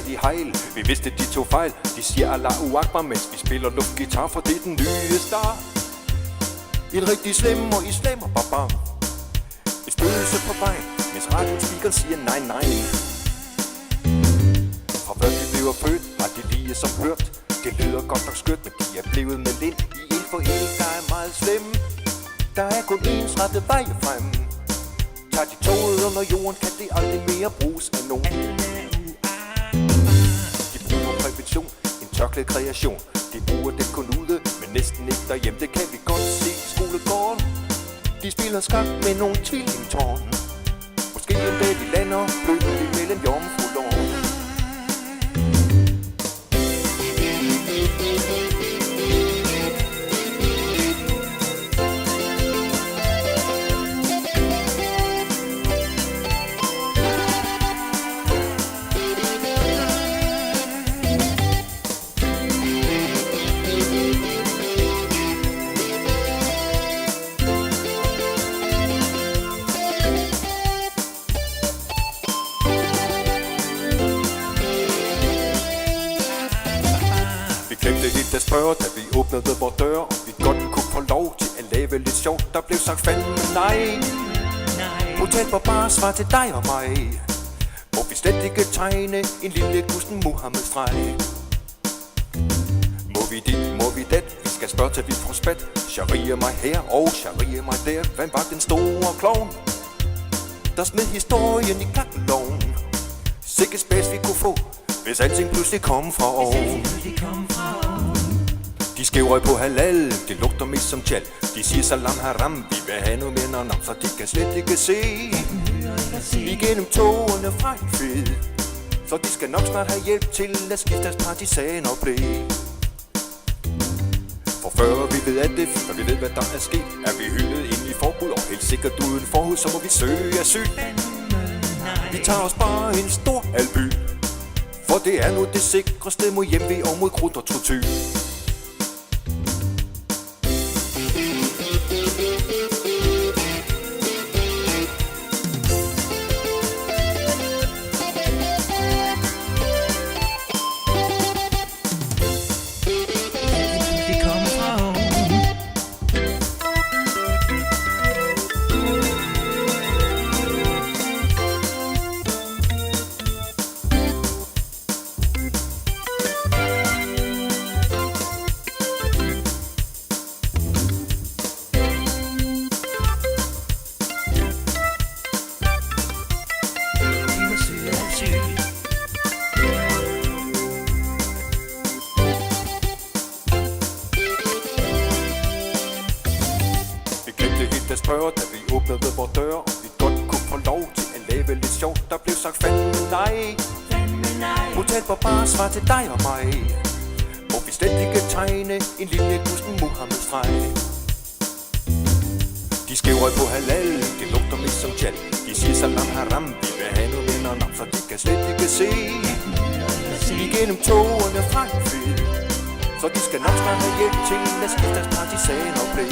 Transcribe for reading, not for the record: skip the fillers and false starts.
de hejl. Vi vidste de tog fejl. De siger Allahu Akbar, mens vi spiller luftgitar, for det er den nye start. Et rigtig slem og islamer barbar. Et spøgelse på vej, mens radiospeakeren siger nej, nej. Fra før de bliver født, har de lige som hørt. Det lyder godt nok skørt, men de er blevet med ind i en for en, der er meget slemme. Der er kun ens rette vej frem. Tager de toget under jorden, kan det aldrig mere bruges af nogen. De bruger prævention, en tørklæd kreation. De bruger den kun ude, men næsten ikke derhjemme. Det kan vi godt se i skolegården. De spiller skak med nogle tvillingtårn. Måske en dag de lander blødt mellem jomfrulån. Der spørger, da vi åbnede vores dør, om vi godt kunne få lov til at lave lidt sjovt. Der blev sagt fandme nej. Hotel var bare svar til dig og mig. Må vi slet ikke tegne en lille Gusten Muhammed-streg. Må vi dit, må vi dat? Vi skal spørge til vi får spat. Sharia mig her og sharia mig der. Hvem var den store klovn, der smed historien i kakkeloven? Sikke spas vi kunne få, hvis alting pludselig kom fra oven. De skriver på halal, det lugter mest som tjal. De siger salam haram, vi vil have noget mere nam, så de kan slet ikke se igennem tågerne fra en fed. Så de skal nok snart have hjælp til at skifte deres partisaner og blæ. For før vi ved alt det, før vi ved hvad der er sket, er vi hyldet ind i forbud, og helt sikkert uden forhud, så må vi søge asyl. Vi tager os bare en stor alby, for det er nu det sikreste mod hjemve og mod krudt og tortyr. Der spørger, da vi åbnede vores dør, om vi godt kunne få lov til at lave lidt sjovt. Der blev sagt fandme nej. Hotel var bare svar til dig og mig. Må vi slet ikke tegne en lille Gusten Muhammed-streg. De skriver på halal, det lugter mest som tjal. De siger salam haram, vi vil have noget mere nam, så de kan slet ikke se igennem tågerne fra en fed. Så de skal nok snart have hjælp til at skifte deres partisaner og blæ.